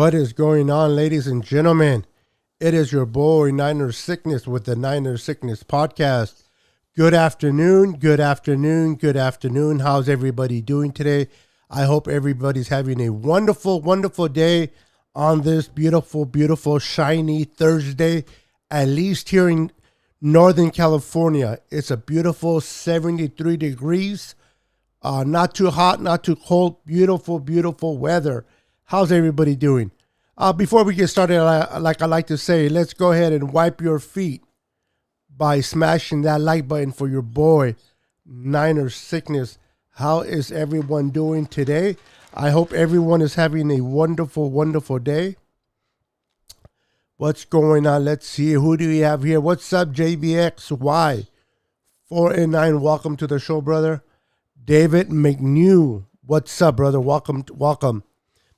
What is going on, ladies and gentlemen? It is your boy, Niner Sickness, with the Niner Sickness podcast. Good afternoon, good afternoon, good afternoon. How's everybody doing today? I hope everybody's having a wonderful, wonderful day on this beautiful, beautiful, shiny Thursday. At least here in Northern California, it's a beautiful 73 degrees. Not too hot, not too cold. Beautiful, beautiful weather. How's everybody doing? Before we get started, like I like to say, let's go ahead and wipe your feet by smashing that like button for your boy, Niner Sickness. How is everyone doing today? I hope everyone is having a wonderful, wonderful day. What's going on? Let's see. Who do we have here? What's up, JBXY? 4 and 9. Welcome to the show, brother. David McNew. What's up, brother? Welcome. Welcome.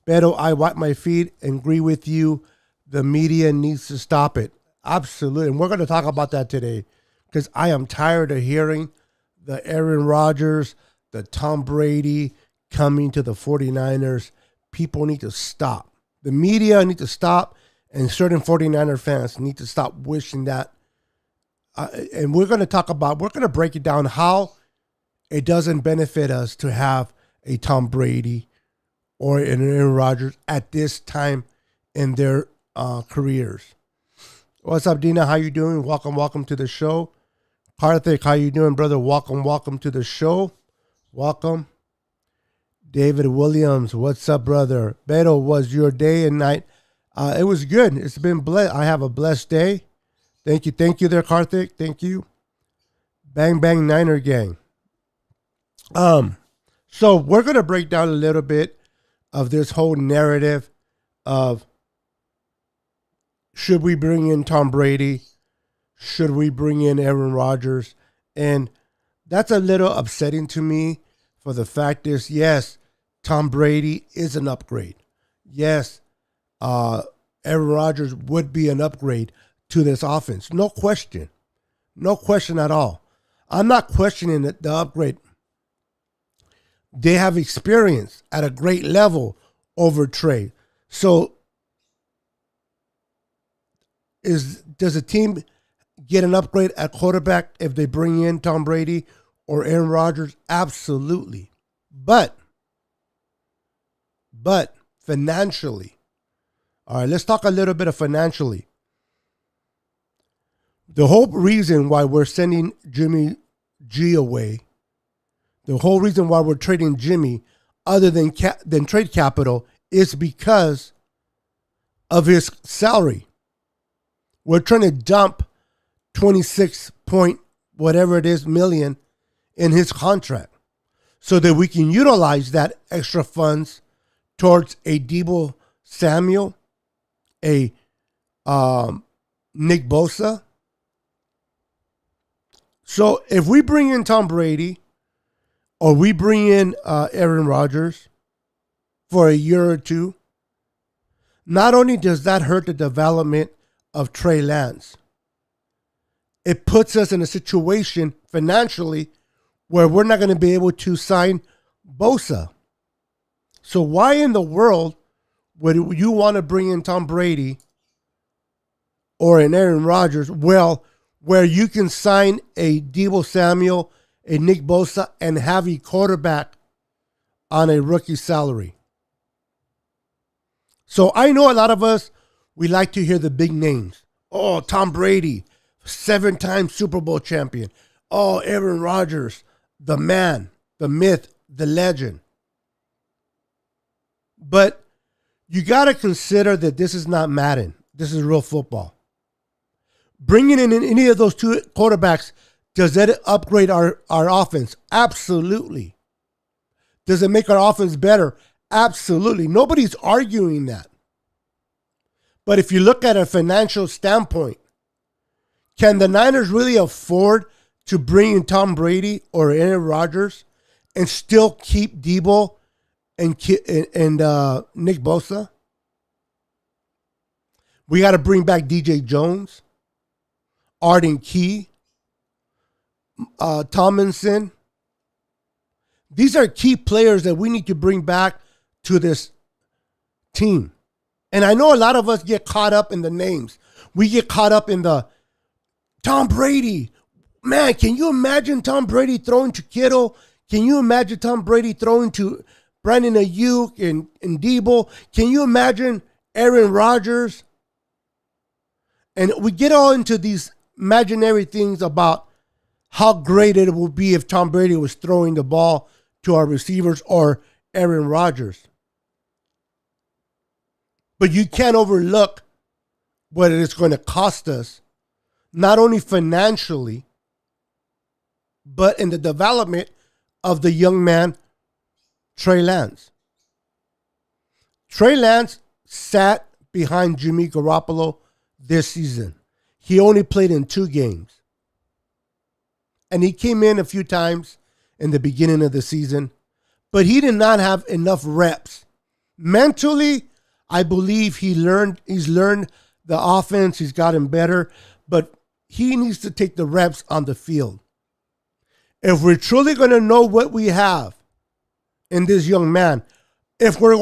Beto, I wipe my feet and agree with you. The media needs to stop it. Absolutely. And we're going to talk about that today because I am tired of hearing the Aaron Rodgers, the Tom Brady coming to the 49ers. People need to stop. The media need to stop, and certain 49er fans need to stop wishing that. And we're going to break it down how it doesn't benefit us to have a Tom Brady or an Aaron Rodgers at this time in their careers. What's up, Dina? How you doing? Welcome to the show. Karthik, how you doing, brother? Welcome to the show. Welcome. David Williams, what's up, brother? Beto, was your day and night? It was good. It's been blessed. I have a blessed day. Thank you there, Karthik. Thank you. Bang Bang Niner Gang. So we're gonna break down a little bit of this whole narrative of should we bring in Tom Brady? Should we bring in Aaron Rodgers? And that's a little upsetting to me for the fact is, yes, Tom Brady is an upgrade. Yes, Aaron Rodgers would be an upgrade to this offense. No question. No question at all. I'm not questioning the upgrade. They have experience at a great level over Trey. So does a team get an upgrade at quarterback if they bring in Tom Brady or Aaron Rodgers? Absolutely. But financially, all right, let's talk a little bit of financially. The whole reason why we're sending Jimmy G away, the whole reason why we're trading Jimmy other than trade capital is because of his salary. We're trying to dump 26 point whatever it is million in his contract so that we can utilize that extra funds towards a Deebo Samuel, a Nick Bosa. So if we bring in Tom Brady or we bring in Aaron Rodgers for a year or two, not only does that hurt the development of Trey Lance, it puts us in a situation financially where we're not going to be able to sign Bosa. So why in the world would you want to bring in Tom Brady or an Aaron Rodgers? Well, where you can sign a Deebo Samuel, a Nick Bosa, and have a quarterback on a rookie salary. So I know a lot of us, we like to hear the big names. Oh, Tom Brady, 7-time Super Bowl champion. Oh, Aaron Rodgers, the man, the myth, the legend. But you got to consider that this is not Madden. This is real football. Bringing in any of those two quarterbacks, does that upgrade our offense? Absolutely. Does it make our offense better? Absolutely. Nobody's arguing that. But if you look at a financial standpoint, can the Niners really afford to bring in Tom Brady or Aaron Rodgers and still keep Deebo and Nick Bosa? We got to bring back DJ Jones, Arden Key, Tomlinson. These are key players that we need to bring back to this team. And I know a lot of us get caught up in the names. We get caught up in the Tom Brady. Man, can you imagine Tom Brady throwing to Kittle? Can you imagine Tom Brady throwing to Brandon Ayuk and Debo? Can you imagine Aaron Rodgers? And we get all into these imaginary things about how great it would be if Tom Brady was throwing the ball to our receivers or Aaron Rodgers. But you can't overlook what it is going to cost us, not only financially, but in the development of the young man, Trey Lance. Trey Lance sat behind Jimmy Garoppolo this season. He only played in 2 games. And he came in a few times in the beginning of the season, but he did not have enough reps. Mentally, I believe he's learned the offense, he's gotten better, but he needs to take the reps on the field. If we're truly going to know what we have in this young man, if we're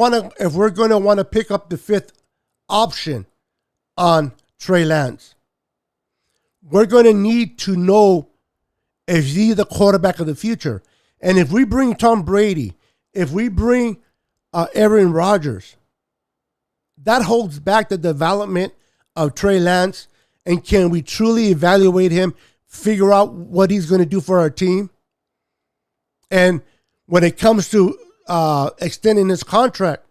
going to want to pick up the 5th option on Trey Lance, we're going to need to know if he's the quarterback of the future. And if we bring Tom Brady, if we bring Aaron Rodgers, that holds back the development of Trey Lance. And can we truly evaluate him, figure out what he's going to do for our team? And when it comes to extending his contract,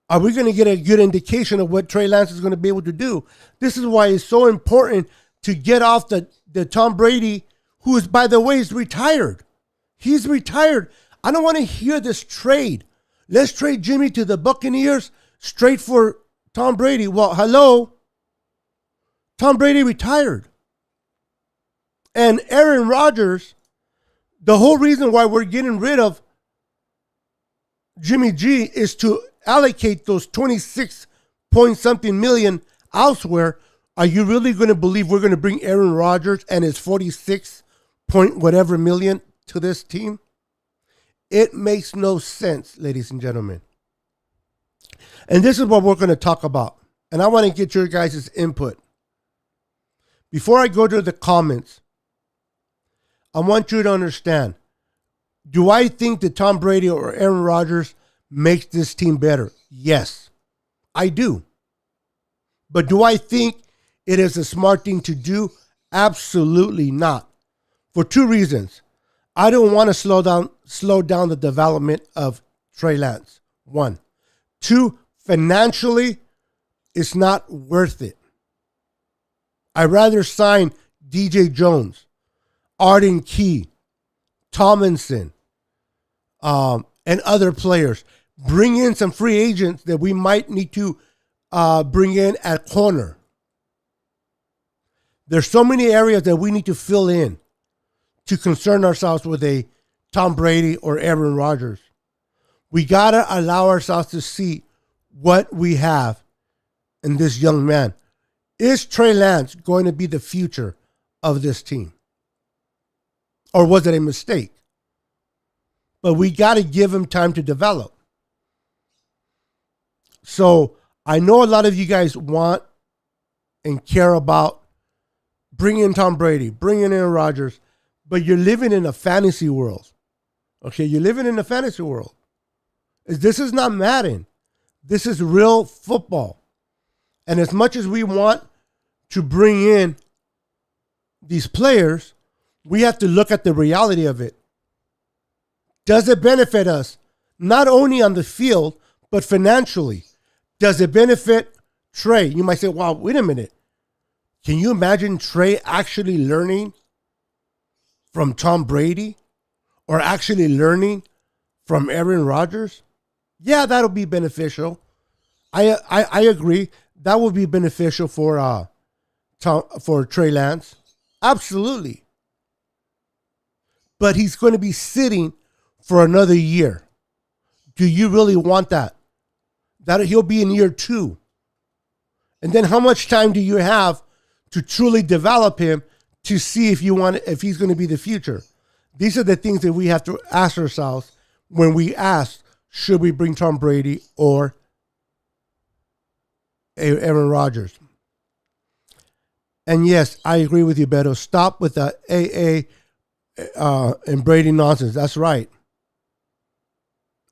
are we going to get a good indication of what Trey Lance is going to be able to do? This is why it's so important to get off the Tom Brady, who is, by the way, is retired. He's retired. I don't want to hear this trade. Let's trade Jimmy to the Buccaneers straight for Tom Brady. Well, hello. Tom Brady retired. And Aaron Rodgers, the whole reason why we're getting rid of Jimmy G is to allocate those 26 point something million elsewhere. Are you really going to believe we're going to bring Aaron Rodgers and his 46 point whatever million to this team? It makes no sense, ladies and gentlemen. And this is what we're going to talk about. And I want to get your guys' input. Before I go to the comments, I want you to understand, do I think that Tom Brady or Aaron Rodgers makes this team better? Yes, I do. But do I think it is a smart thing to do? Absolutely not. For 2 reasons. I don't want to slow down the development of Trey Lance. 1. 2, financially, it's not worth it. I'd rather sign DJ Jones, Arden Key, Tomlinson, and other players. Bring in some free agents that we might need to bring in at corner. There's so many areas that we need to fill in to concern ourselves with a Tom Brady or Aaron Rodgers. We got to allow ourselves to see what we have in this young man. Is Trey Lance going to be the future of this team? Or was it a mistake? But we got to give him time to develop. So I know a lot of you guys want and care about bringing in Tom Brady, bringing in Aaron Rodgers, but you're living in a fantasy world. Okay, you're living in a fantasy world. This is not Madden. This is real football. And as much as we want to bring in these players, we have to look at the reality of it. Does it benefit us, not only on the field, but financially? Does it benefit Trey? You might say, wow, wait a minute. Can you imagine Trey actually learning from Tom Brady or actually learning from Aaron Rodgers? Yeah, that'll be beneficial. I agree. That would be beneficial for Trey Lance. Absolutely. But he's going to be sitting for another year. Do you really want that? That he'll be in year 2. And then how much time do you have to truly develop him to see if he's going to be the future? These are the things that we have to ask ourselves when we ask, should we bring Tom Brady or Aaron Rodgers? And yes, I agree with you, Beto. Stop with the AA and Brady nonsense. That's right.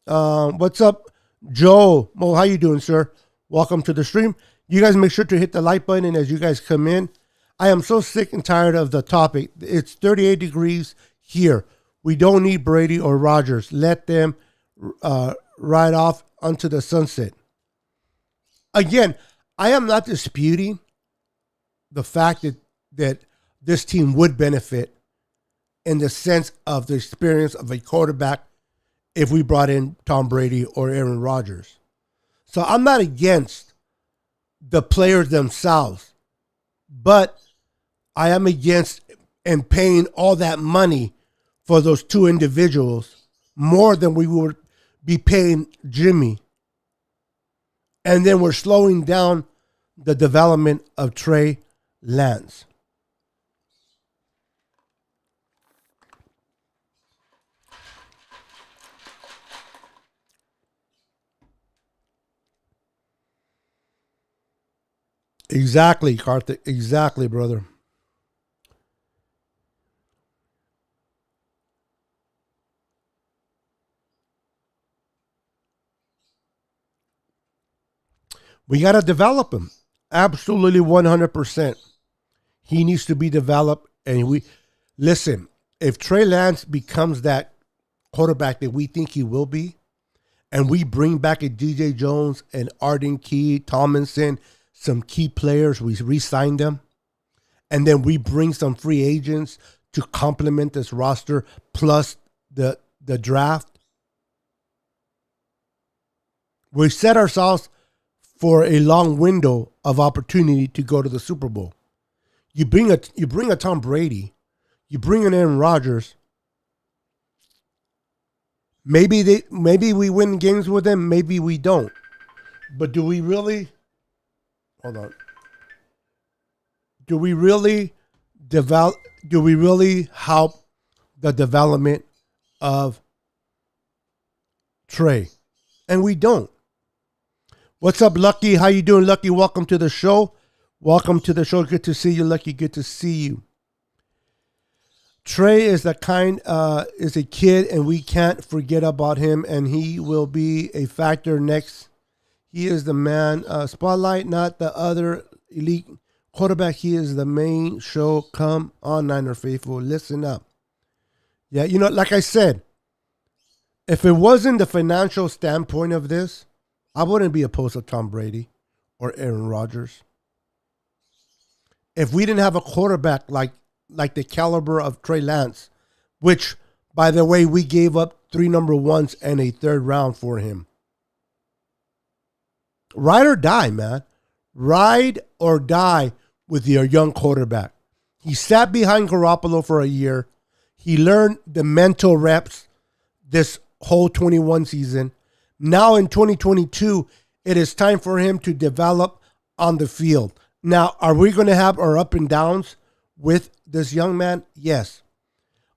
What's up, Joe? Well, how you doing, sir? Welcome to the stream. You guys make sure to hit the like button as you guys come in. I am so sick and tired of the topic. It's 38 degrees here. We don't need Brady or Rodgers. Let them ride off onto the sunset. Again, I am not disputing the fact that this team would benefit in the sense of the experience of a quarterback if we brought in Tom Brady or Aaron Rodgers. So I'm not against the players themselves, but I am against and paying all that money for those two individuals more than we would be paying Jimmy. And then we're slowing down the development of Trey Lance. Exactly, Karthik. Exactly, brother. We got to develop him. Absolutely 100%. He needs to be developed. And we listen, if Trey Lance becomes that quarterback that we think he will be, and we bring back a DJ Jones and Arden Key, Tomlinson, some key players, we re-sign them, and then we bring some free agents to complement this roster plus the draft, we set ourselves for a long window of opportunity to go to the Super Bowl. You bring a Tom Brady, you bring in Aaron Rodgers. Maybe we win games with them, maybe we don't. But do we really? Hold on. Do we really develop? Do we really help the development of Trey? And we don't. What's up, Lucky? How you doing, Lucky? Welcome to the show. Welcome to the show. Good to see you, Lucky. Good to see you. Trey is a kid, and we can't forget about him, and he will be a factor next. He is the man. Spotlight, not the other elite quarterback. He is the main show. Come on, Niner faithful. Listen up. Yeah, like I said, if it wasn't the financial standpoint of this, I wouldn't be opposed to Tom Brady or Aaron Rodgers. If we didn't have a quarterback like the caliber of Trey Lance, which, by the way, we gave up 3 number ones and a 3rd round for him. Ride or die, man. Ride or die with your young quarterback. He sat behind Garoppolo for a year. He learned the mental reps this whole 21 season. Now in 2022, it is time for him to develop on the field. Now, are we going to have our up and downs with this young man? Yes.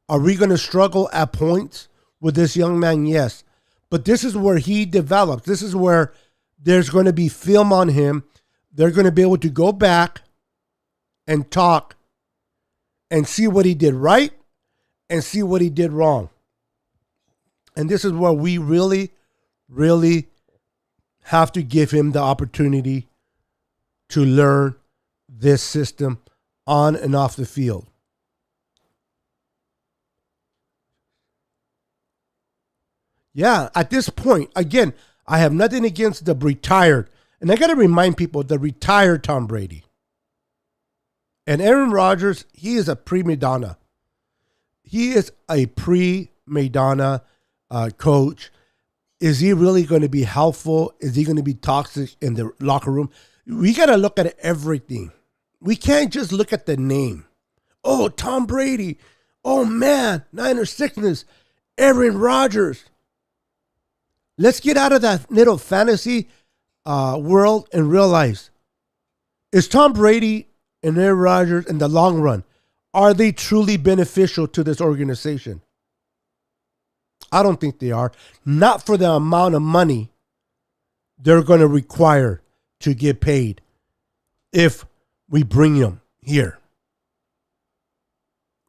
Are we going to struggle at points with this young man? Yes. But this is where he develops. This is where there's going to be film on him. They're going to be able to go back and talk and see what he did right and see what he did wrong. And this is where we really, really have to give him the opportunity to learn this system on and off the field. Yeah, at this point, again, I have nothing against the retired. And I got to remind people, the retired Tom Brady. And Aaron Rodgers, he is a prima donna. He is a prima donna coach. Is he really going to be helpful? Is he going to be toxic in the locker room? We got to look at everything. We can't just look at the name. Oh, Tom Brady. Oh, man, Niner sickness. Aaron Rodgers. Let's get out of that little fantasy world and realize, is Tom Brady and Aaron Rodgers in the long run, are they truly beneficial to this organization? I don't think they are. Not for the amount of money they're going to require to get paid if we bring them here.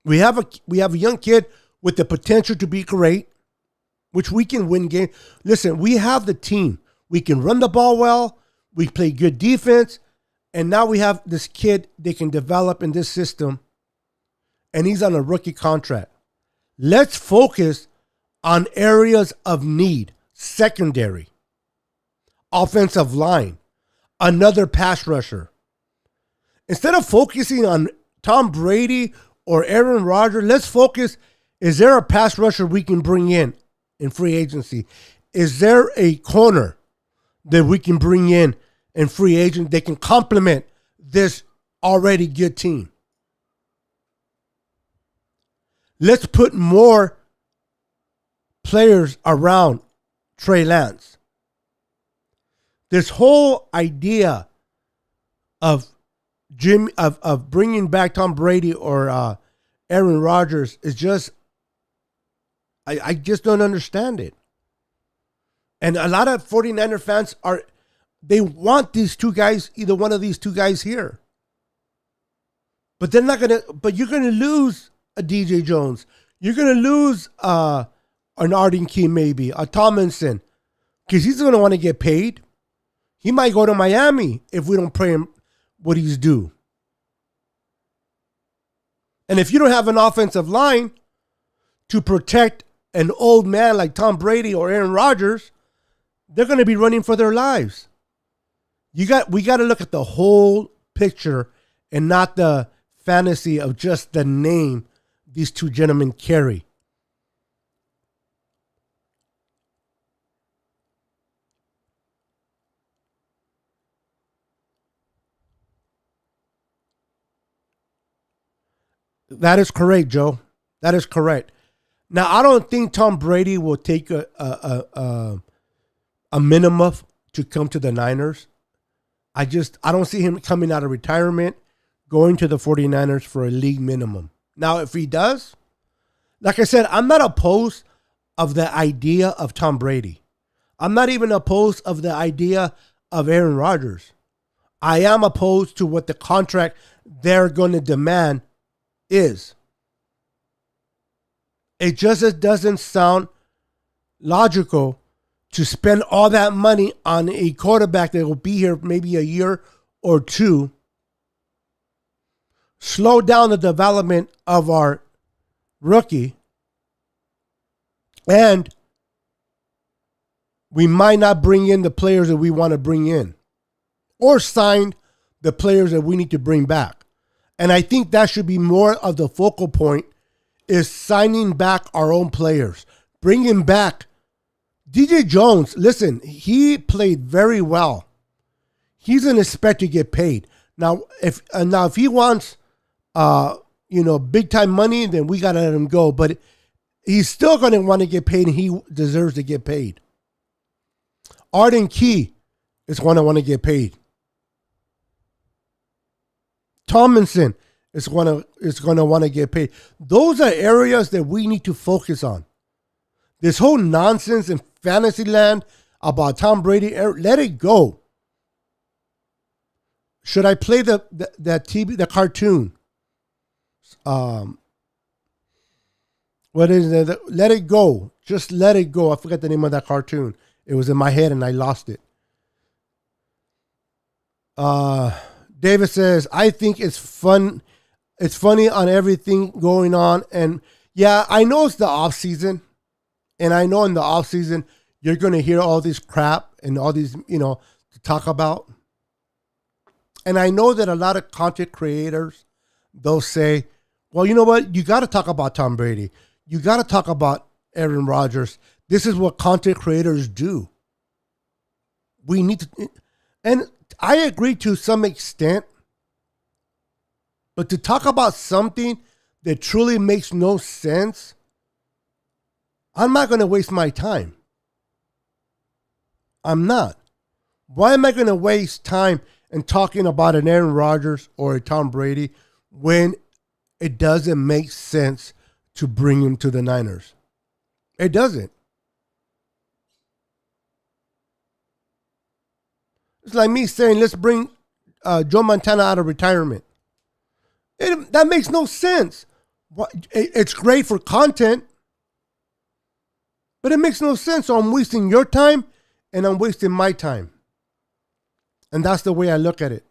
We have a young kid with the potential to be great, which we can win games. Listen, we have the team. We can run the ball well. We play good defense. And now we have this kid they can develop in this system. And he's on a rookie contract. Let's focus on areas of need. Secondary. Offensive line. Another pass rusher. Instead of focusing on Tom Brady or Aaron Rodgers, let's focus. Is there a pass rusher we can bring in free agency? Is there a corner that we can bring in free agent that can complement this already good team? Let's put more players around Trey Lance. This whole idea of bringing back Tom Brady or Aaron Rodgers is just, I just don't understand it. And a lot of 49er fans they want these two guys, either one of these two guys here. But they're not but you're gonna lose a DJ Jones. You're gonna lose an Arden Key, maybe a Tomlinson, because he's gonna want to get paid. He might go to Miami if we don't pay him what he's due. And if you don't have an offensive line to protect an old man like Tom Brady or Aaron Rodgers, they're going to be running for their lives. We got to look at the whole picture and not the fantasy of just the name these two gentlemen carry. That is correct, Joe. That is correct. Now, I don't think Tom Brady will take a minimum to come to the Niners. I don't see him coming out of retirement, going to the 49ers for a league minimum. Now, if he does, like I said, I'm not opposed of the idea of Tom Brady. I'm not even opposed of the idea of Aaron Rodgers. I am opposed to what the contract they're going to demand is. It just doesn't sound logical to spend all that money on a quarterback that will be here maybe a year or two, slow down the development of our rookie, and we might not bring in the players that we want to bring in or sign the players that we need to bring back. And I think that should be more of the focal point, is signing back our own players, bringing back DJ Jones. Listen, he played very well. He's going to expect to get paid. Now, if he wants, big time money, then we got to let him go. But he's still going to want to get paid, and he deserves to get paid. Arden Key is going to want to get paid. Tomlinson is going to want to get paid. Those are areas that we need to focus on. This whole nonsense in fantasy land about Tom Brady, let it go. Should I play the cartoon? What is it? Let it go. Just let it go. I forgot the name of that cartoon. It was in my head and I lost it. David says, I think it's fun. It's funny on everything going on. And yeah, I know it's the off season. And I know in the off season, you're going to hear all this crap and all these, to talk about. And I know that a lot of content creators, they'll say, well, you know what? You got to talk about Tom Brady. You got to talk about Aaron Rodgers. This is what content creators do. We need to, and I agree to some extent, but to talk about something that truly makes no sense, I'm not going to waste my time. I'm not. Why am I going to waste time in talking about an Aaron Rodgers or a Tom Brady when it doesn't make sense to bring him to the Niners? It doesn't. It's like me saying, let's bring Joe Montana out of retirement. That makes no sense. It's great for content, but it makes no sense. So I'm wasting your time and I'm wasting my time. And that's the way I look at it.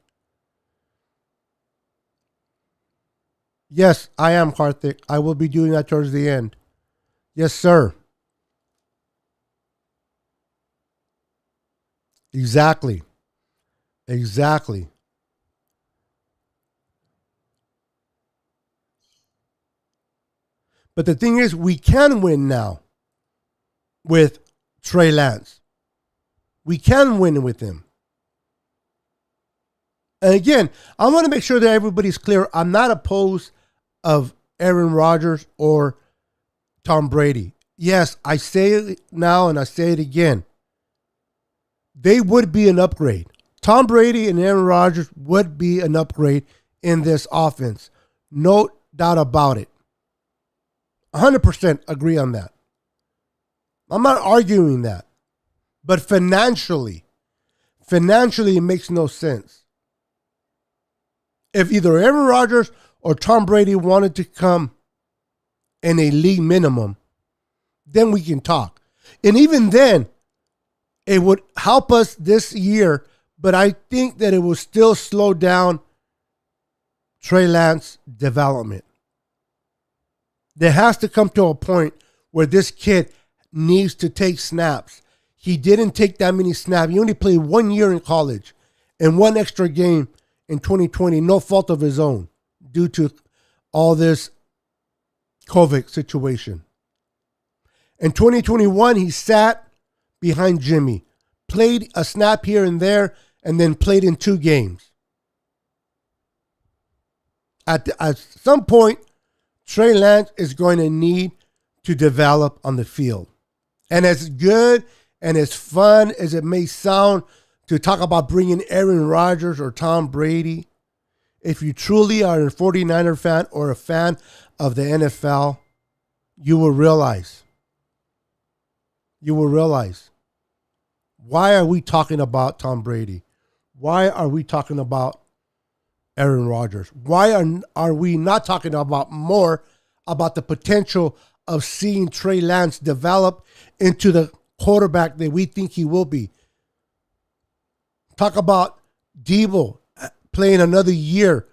Yes, I am, Karthik. I will be doing that towards the end. Yes, sir. Exactly. Exactly. But the thing is, we can win now with Trey Lance. We can win with him. And again, I want to make sure that everybody's clear. I'm not opposed of Aaron Rodgers or Tom Brady. Yes, I say it now and I say it again. They would be an upgrade. Tom Brady and Aaron Rodgers would be an upgrade in this offense. No doubt about it. 100% agree on that. I'm not arguing that. But financially, it makes no sense. If either Aaron Rodgers or Tom Brady wanted to come in a league minimum, then we can talk. And even then, it would help us this year, but I think that it will still slow down Trey Lance's development. There has to come to a point where this kid needs to take snaps. He didn't take that many snaps. He only played 1 year in college and one extra game in 2020, no fault of his own, due to all this COVID situation. In 2021, he sat behind Jimmy, played a snap here and there, and then played in 2 games. At some point, Trey Lance is going to need to develop on the field. And as good and as fun as it may sound to talk about bringing Aaron Rodgers or Tom Brady, if you truly are a 49er fan or a fan of the NFL, you will realize, why are we talking about Tom Brady? Why are we talking about Aaron Rodgers? Why are we not talking about more about the potential of seeing Trey Lance develop into the quarterback that we think he will be? Talk about Debo playing another year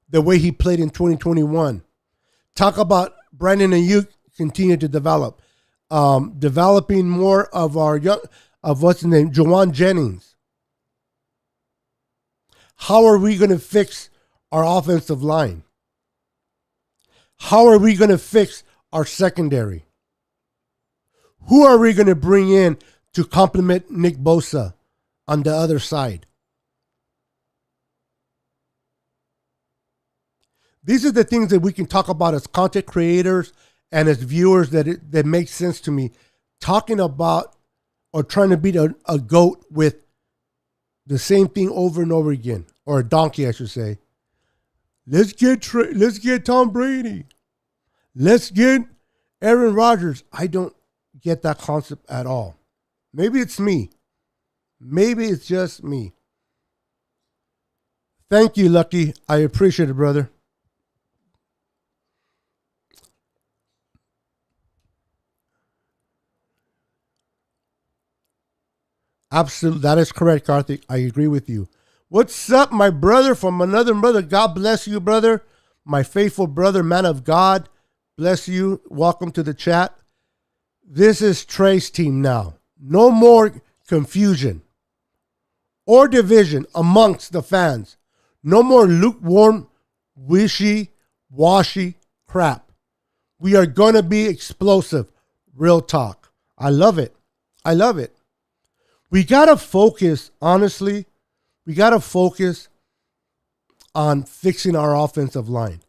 the way he played in 2021. Talk about Brandon Ayuk continue to develop. Developing more of our what's his name, Juwan Jennings. How are we going to fix our offensive line? How are we going to fix our secondary? Who are we going to bring in to complement Nick Bosa on the other side? These are the things that we can talk about as content creators and as viewers that make sense to me. Talking about or trying to beat a goat with the same thing over and over again, or a donkey, I should say. Let's get Tom Brady. Let's get Aaron Rodgers. I don't get that concept at all. Maybe it's me. Maybe it's just me. Thank you, Lucky. I appreciate it, brother. Absolutely. That is correct, Karthik. I agree with you. What's up, my brother from another brother? God bless you, brother. My faithful brother, man of God. Bless you. Welcome to the chat. This is Trey's team now. No more confusion or division amongst the fans. No more lukewarm, wishy-washy crap. We are going to be explosive. Real talk. I love it. I love it. We got to focus, honestly, we got to focus on fixing our offensive line.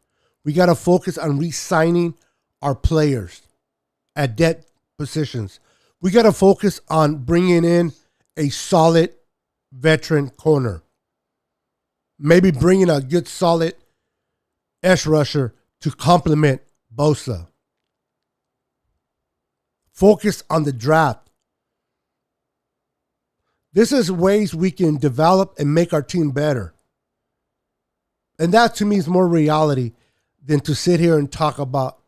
We got to focus on re-signing our players at debt positions. We got to focus on bringing in a solid veteran corner. Maybe bringing a good, solid edge rusher to complement Bosa. Focus on the draft. This is ways we can develop and make our team better. And that to me is more reality than to sit here and talk about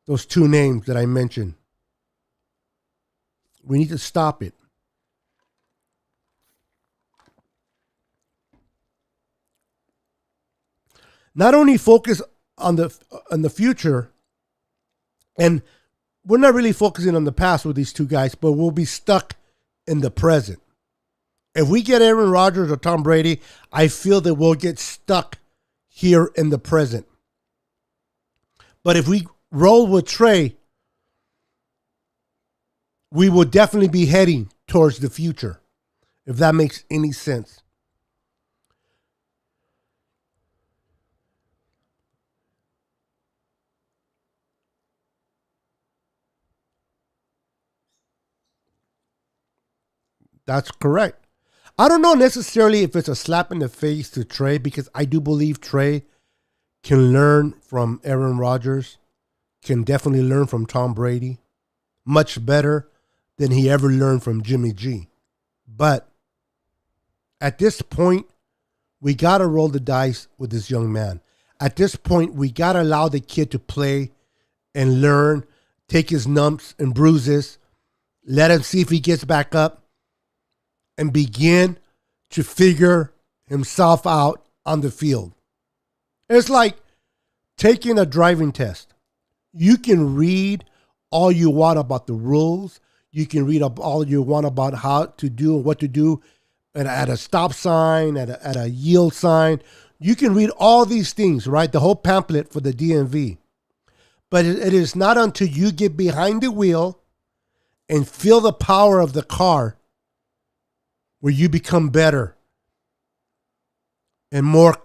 those two names that I mentioned. We need to stop it. Not only focus on the future, and we're not really focusing on the past with these two guys, but we'll be stuck in the present. If we get Aaron Rodgers or Tom Brady, I feel that we'll get stuck here in the present. But if we roll with Trey, we will definitely be heading towards the future, if that makes any sense. That's correct. I don't know necessarily if it's a slap in the face to Trey, because I do believe Trey can learn from Aaron Rodgers, can definitely learn from Tom Brady, much better than he ever learned from Jimmy G. But at this point, we got to roll the dice with this young man. At this point, we got to allow the kid to play and learn, take his lumps and bruises, let him see if he gets back up, and begin to figure himself out on the field. It's like taking a driving test. You can read all you want about the rules. You can read up all you want about how to do and what to do at a stop sign, at a yield sign. You can read all these things, right? The whole pamphlet for the DMV. But it is not until you get behind the wheel and feel the power of the car where you become better and more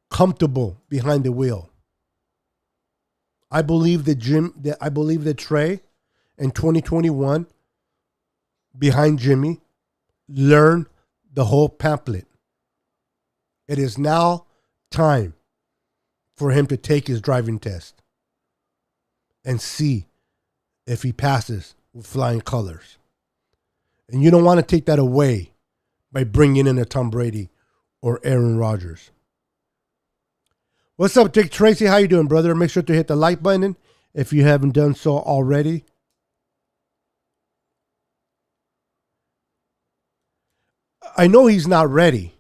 comfortable behind the wheel. I believe that Trey in 2021 behind Jimmy learned the whole pamphlet. It is now time for him to take his driving test and see if he passes with flying colors. And you don't want to take that away by bringing in a Tom Brady or Aaron Rodgers. What's up, Dick Tracy? How you doing, brother? Make sure to hit the like button if you haven't done so already. I know he's not ready.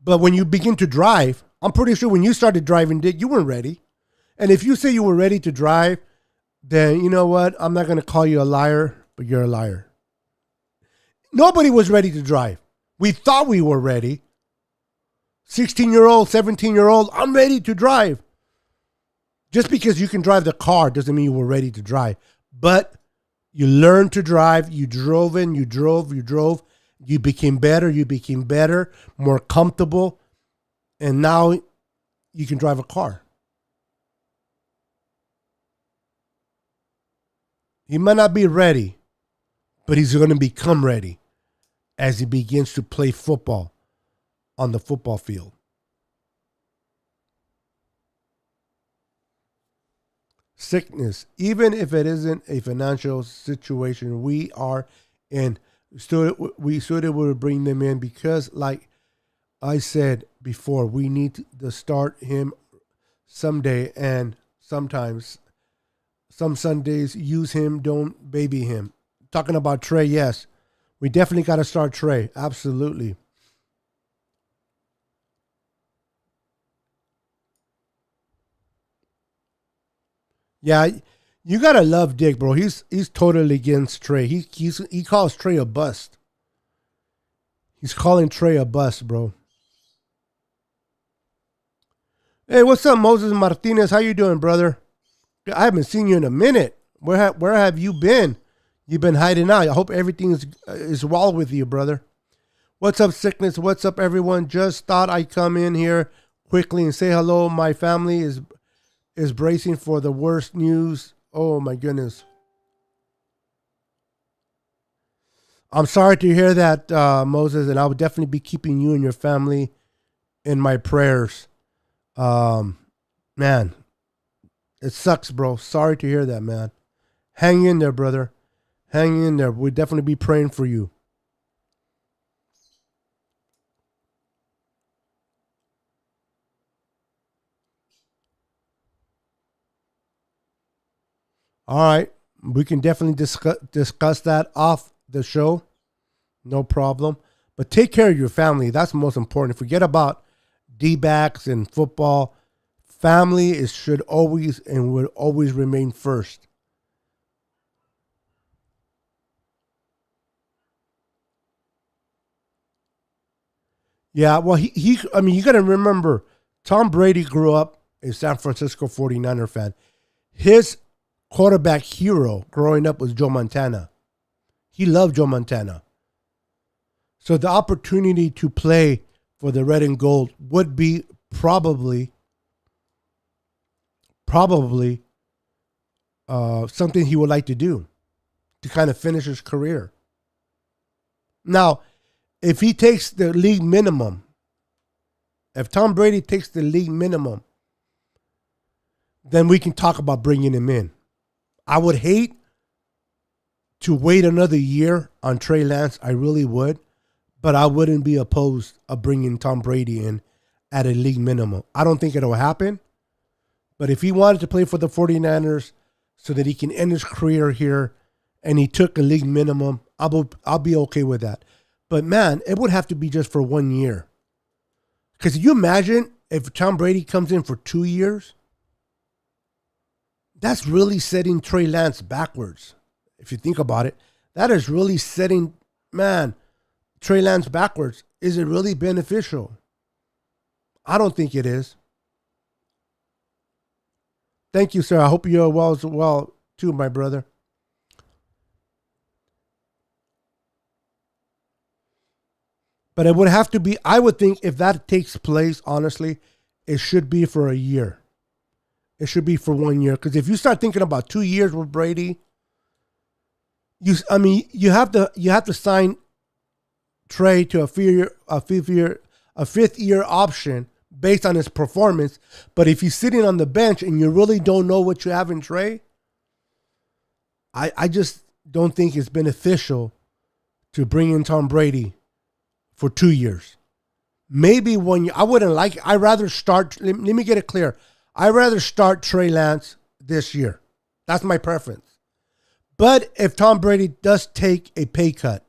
But when you begin to drive, I'm pretty sure when you started driving, Dick, you weren't ready. And if you say you were ready to drive, then you know what? I'm not going to call you a liar, but you're a liar. Nobody was ready to drive. We thought we were ready. 16-year-old, 17-year-old, I'm ready to drive. Just because you can drive the car doesn't mean you were ready to drive. But you learned to drive. You drove in, you drove. You became better, more comfortable. And now you can drive a car. He might not be ready, but he's going to become ready as he begins to play football on the football field. Sickness, even if it isn't a financial situation, we are in. We sort of will bring them in because, like I said before, we need to start him someday, and sometimes, some Sundays, use him, don't baby him. Talking about Trey, yes. We definitely got to start Trey. Absolutely. Yeah, you got to love Dick, bro. He's totally against Trey. He calls Trey a bust. He's calling Trey a bust, bro. Hey, what's up, Moses Martinez? How you doing, brother? I haven't seen you in a minute. Where have you been? You've been hiding out. I hope everything is well with you, brother. What's up, Sickness? What's up, everyone? Just thought I'd come in here quickly and say hello. My family is bracing for the worst news. Oh, my goodness. I'm sorry to hear that, Moses, and I will definitely be keeping you and your family in my prayers. Man, it sucks, bro. Sorry to hear that, man. Hang in there, brother. Hang in there. We'll definitely be praying for you. All right. We can definitely discuss that off the show. No problem. But take care of your family. That's most important. Forget about D-backs and football. Family should always and will always remain first. Yeah, well, I mean, you got to remember, Tom Brady grew up a San Francisco 49er fan. His quarterback hero growing up was Joe Montana. He loved Joe Montana. So the opportunity to play for the red and gold would be probably something he would like to do to kind of finish his career. Now, if he takes the league minimum, if Tom Brady takes the league minimum, then we can talk about bringing him in. I would hate to wait another year on Trey Lance. I really would. But I wouldn't be opposed of bringing Tom Brady in at a league minimum. I don't think it'll happen. But if he wanted to play for the 49ers so that he can end his career here and he took a league minimum, I'll be okay with that. But man, it would have to be just for 1 year. Because you imagine if Tom Brady comes in for 2 years? That's really setting Trey Lance backwards. If you think about it, that is really setting, Trey Lance backwards. Is it really beneficial? I don't think it is. Thank you, sir. I hope you're well as well, too, my brother. But it would have to be, I would think if that takes place, honestly, it should be for a year. It should be for 1 year. Because if you start thinking about 2 years with Brady, you have to sign Trey to a fifth year option based on his performance. But if he's sitting on the bench and you really don't know what you have in Trey, I just don't think it's beneficial to bring in Tom Brady for 2 years. Maybe 1 year. I wouldn't like it. I'd rather start. Let me get it clear. I'd rather start Trey Lance this year. That's my preference. But if Tom Brady does take a pay cut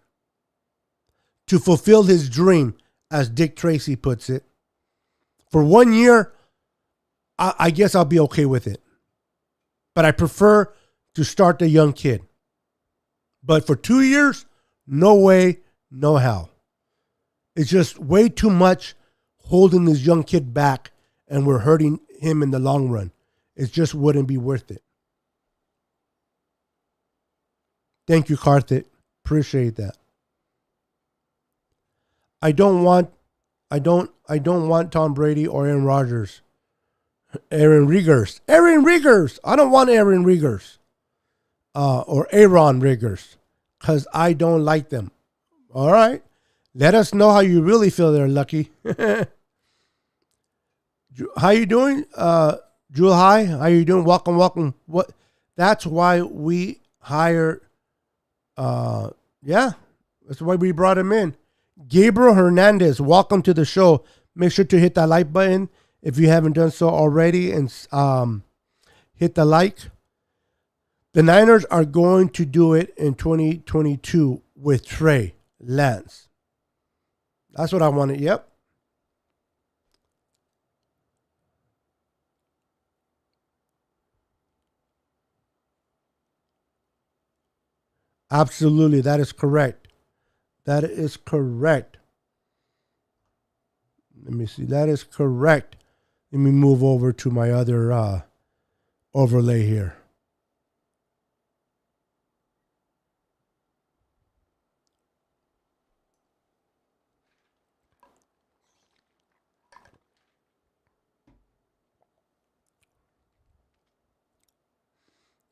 to fulfill his dream, as Dick Tracy puts it, for 1 year, I guess I'll be okay with it. But I prefer to start the young kid. But for 2 years, no way, no how. It's just way too much holding this young kid back, and we're hurting him in the long run. It just wouldn't be worth it. Thank you, Karthik. Appreciate that. I don't want Tom Brady or Aaron Rodgers. Aaron Riggers. I don't want Aaron Riggers. Or Aaron Riggers. Because I don't like them. All right. Let us know how you really feel there, Lucky. How you doing? Jewel High, how you doing? Welcome. What? That's why we hired, that's why we brought him in. Gabriel Hernandez, welcome to the show. Make sure to hit that like button if you haven't done so already, and hit the like. The Niners are going to do it in 2022 with Trey Lance. That's what I wanted. Yep. Absolutely. That is correct. That is correct. Let me see. That is correct. Let me move over to my other overlay here.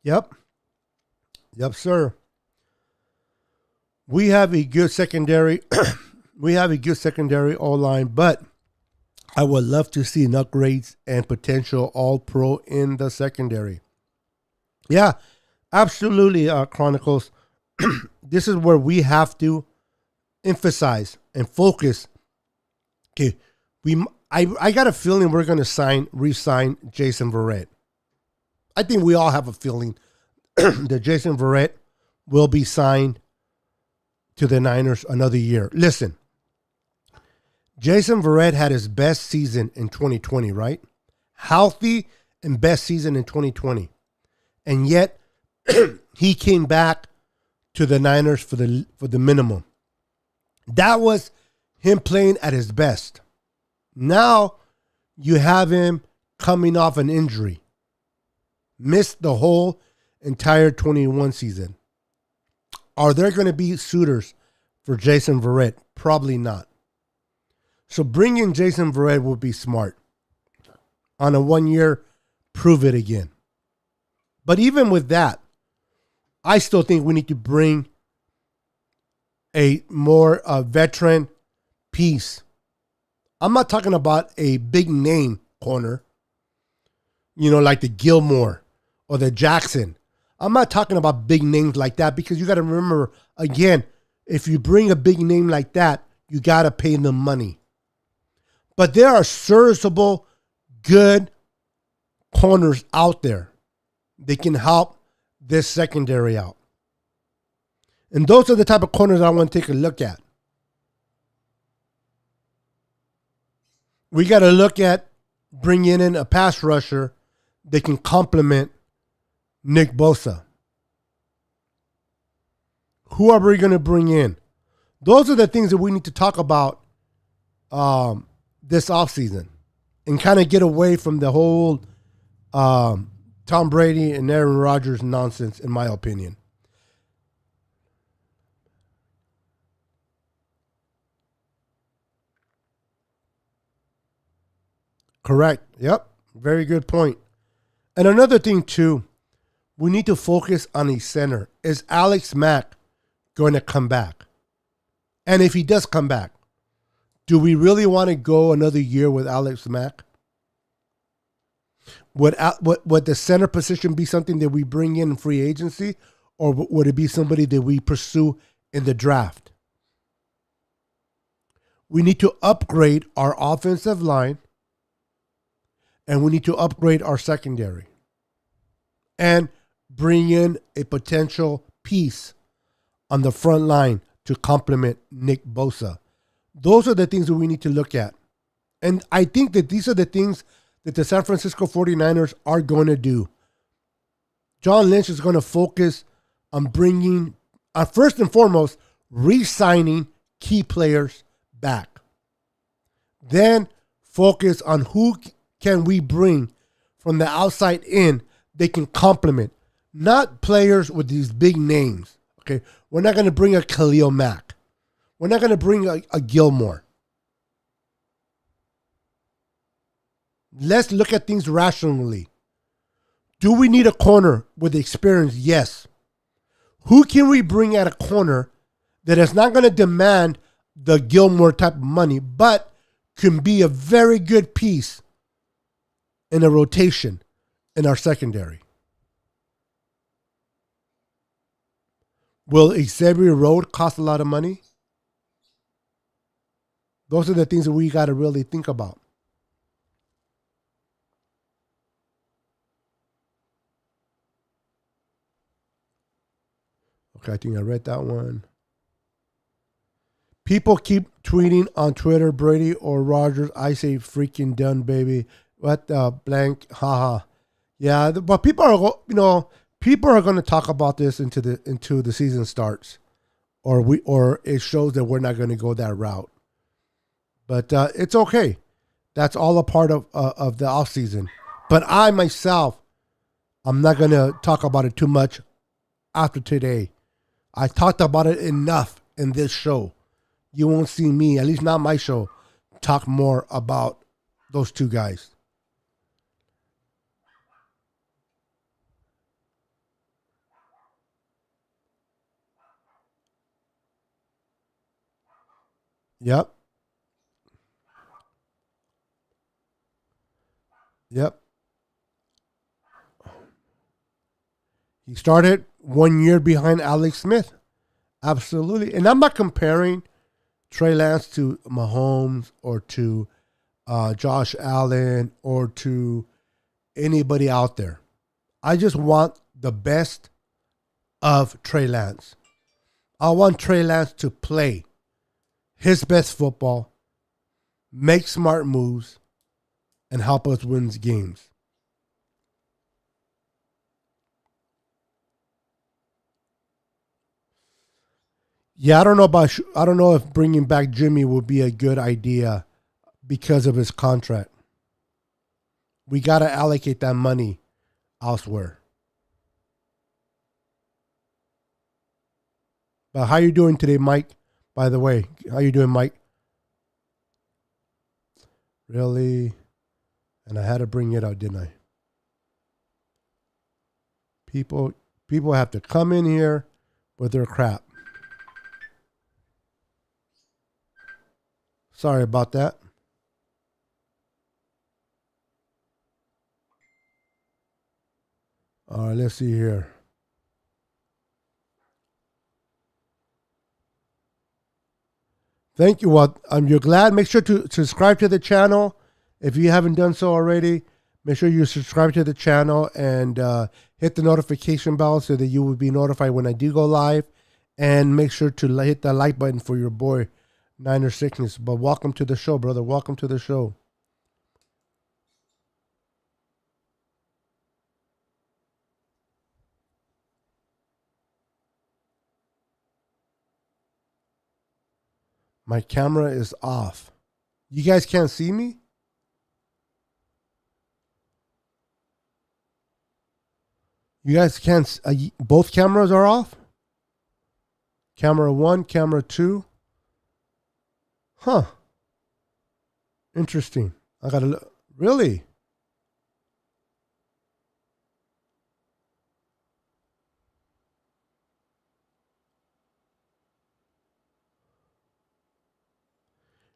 Yep. Yep, sir. We have a good secondary. We have a good secondary O-line, but I would love to see an upgrades and potential all-pro in the secondary. Yeah, Absolutely, Chronicles. This is where we have to emphasize and focus. Okay, I got a feeling we're going to re-sign Jason Verrett. I think we all have a feeling that Jason Verrett will be signed to the Niners another year. Listen, Jason Verrett had his best season in 2020, right? Healthy and best season in 2020. And yet he came back to the Niners for the minimum. That was him playing at his best. Now you have him coming off an injury. Missed the whole entire 21 season. Are there going to be suitors for Jason Verrett? Probably not. So bringing Jason Verrett would be smart. On a 1 year, prove it again. But even with that, I still think we need to bring a more veteran piece. I'm not talking about a big name corner, like the Gilmore or the Jackson. I'm not talking about big names like that because you got to remember, again, if you bring a big name like that, you got to pay them money. But there are serviceable, good corners out there. They can help this secondary out. And those are the type of corners I want to take a look at. We got to look at bringing in a pass rusher that can complement Nick Bosa. Who are we going to bring in? Those are the things that we need to talk about this offseason and kind of get away from the whole Tom Brady and Aaron Rodgers nonsense, in my opinion. Correct. Yep. Very good point. And another thing, too, we need to focus on a center. Is Alex Mack going to come back? And if he does come back, do we really want to go another year with Alex Mack? Would the center position be something that we bring in free agency, or would it be somebody that we pursue in the draft? We need to upgrade our offensive line, and we need to upgrade our secondary, and bring in a potential piece on the front line to complement Nick Bosa. Those are the things that we need to look at. And I think that these are the things that the San Francisco 49ers are going to do. John Lynch is going to focus on bringing, first and foremost, re-signing key players back. Then focus on who can we bring from the outside in they can complement. Not players with these big names. Okay, we're not going to bring a Khalil Mack. We're not going to bring a Gilmore. Let's look at things rationally. Do we need a corner with experience? Yes. Who can we bring at a corner that is not going to demand the Gilmore type of money, but can be a very good piece in a rotation in our secondary? Will Xavier Road cost a lot of money? Those are the things that we got to really think about. Okay, I think I read that one. People keep tweeting on Twitter, Brady or Rodgers. I say freaking done, baby. What the blank? Haha. Yeah, but people are people are going to talk about this into the season starts, or it shows that we're not going to go that route. But it's okay. That's all a part of the off season. But I myself, I'm not going to talk about it too much after today. I talked about it enough in this show. You won't see me, at least not my show, talk more about those two guys. Yep. Yep. He started 1 year behind Alex Smith. Absolutely. And I'm not comparing Trey Lance to Mahomes or to Josh Allen or to anybody out there. I just want the best of Trey Lance. I want Trey Lance to play his best football, make smart moves, and help us win games. Yeah, I don't know if bringing back Jimmy would be a good idea because of his contract. We got to allocate that money elsewhere. But how you doing today, Mike? By the way, how you doing, Mike? Really? And I had to bring it out, didn't I? People have to come in here with their crap. Sorry about that. All right, let's see here. Thank you. Well, you're glad. Make sure to subscribe to the channel if you haven't done so already. Make sure you subscribe to the channel and hit the notification bell so that you will be notified when I do go live. And make sure to hit that like button for your boy, Niner Sickness. But welcome to the show, brother. Welcome to the show. My camera is off. You guys can't see me? You guys can't. Both cameras are off? Camera 1, camera 2. Huh. Interesting. I gotta look. Really?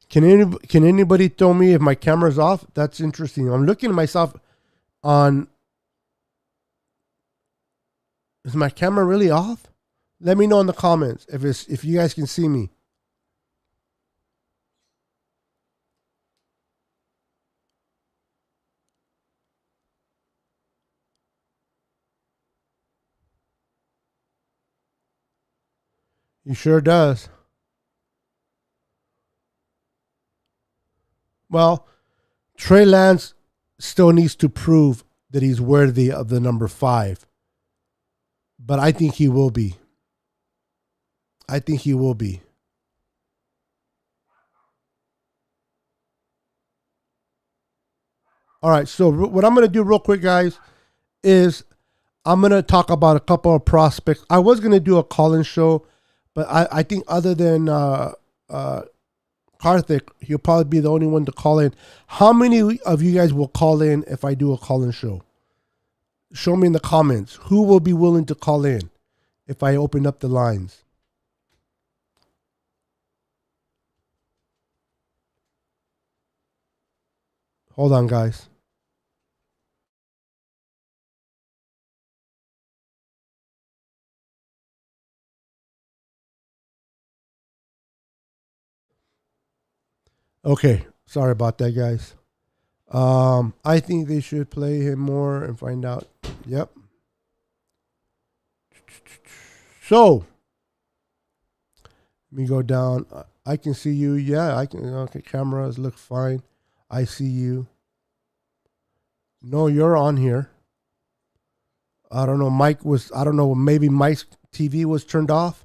Can anybody tell me if my camera's off? That's interesting. I'm looking at myself on. Is my camera really off? Let me know in the comments if you guys can see me. He sure does. Well, Trey Lance still needs to prove that he's worthy of the number 5. But I think he will be. I think he will be. All right, so what I'm going to do real quick, guys, is I'm going to talk about a couple of prospects. I was going to do a call-in show, but I think other than Karthik, he'll probably be the only one to call in. How many of you guys will call in if I do a call-in show? Show me in the comments. Who will be willing to call in if I open up the lines? Hold on, guys. Okay, sorry about that, guys. I think they should play him more and find out. Yep. So, let me go down. I can see you. Yeah, I can. Okay, cameras look fine. I see you. No, you're on here. I don't know. I don't know. Maybe Mike's TV was turned off.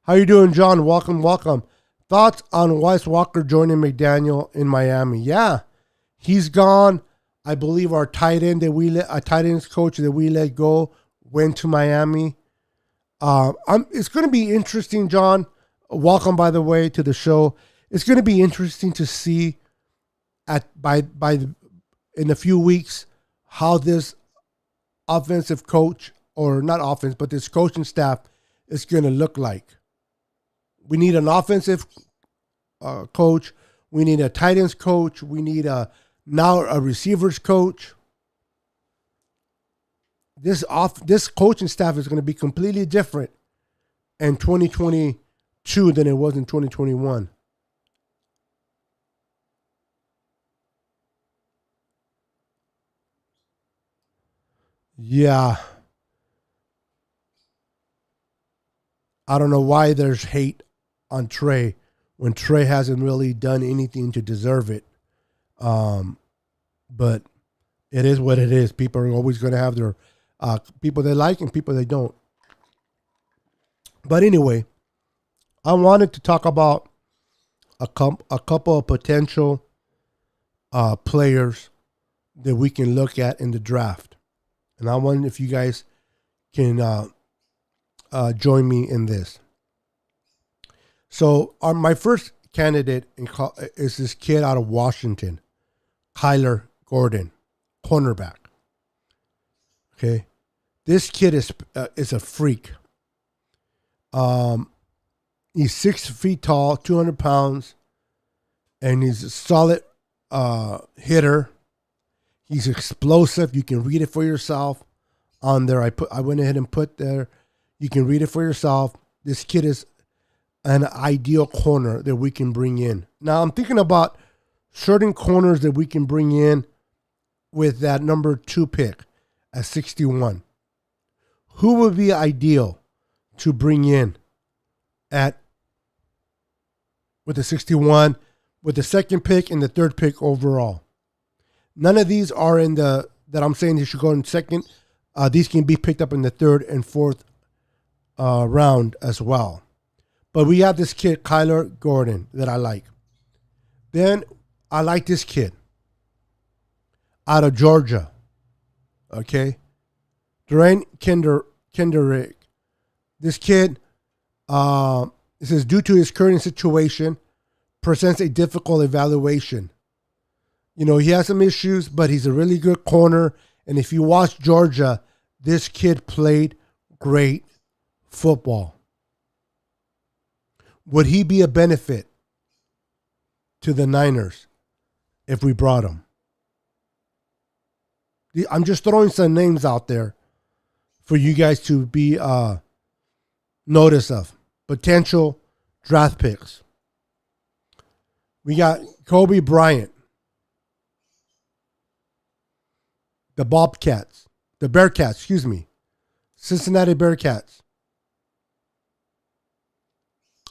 How you doing, John? Welcome, welcome. Thoughts on Wes Walker joining McDaniel in Miami? Yeah, he's gone. I believe our tight end tight ends coach that we let go went to Miami. It's going to be interesting, John. Welcome, by the way, to the show. It's going to be interesting to see in a few weeks how this offensive coach, or not offense, but this coaching staff is going to look like. We need an offensive coach. We need a tight ends coach. We need now a receivers coach. this coaching staff is going to be completely different in 2022 than it was in 2021. Yeah. I don't know why there's hate on Trey when Trey hasn't really done anything to deserve it. But it is what it is. People are always going to have their people they like and people they don't. But anyway, I wanted to talk about a couple of potential players that we can look at in the draft. And I wonder if you guys can join me in this. So my first candidate is this kid out of Washington, Kyler Gordon, cornerback. Okay, this kid is a freak. He's 6 feet tall, 200 pounds, and he's a solid hitter. He's explosive. You can read it for yourself on there. I went ahead and put there. You can read it for yourself. This kid is an ideal corner that we can bring in. Now I'm thinking about certain corners that we can bring in with that number 2 pick at 61. Who would be ideal to bring in with the 61, with the second pick and the third pick overall? None of these are in that I'm saying they should go in second. These can be picked up in the third and fourth round as well. But we have this kid, Kyler Gordon, that I like. Then I like this kid out of Georgia. Okay? Durain Kendrick. This kid, it says, due to his current situation, presents a difficult evaluation. You know, he has some issues, but he's a really good corner. And if you watch Georgia, this kid played great football. Would he be a benefit to the Niners if we brought him? I'm just throwing some names out there for you guys to be notice of. Potential draft picks. We got Kobe Bryant. The Bearcats, Cincinnati Bearcats.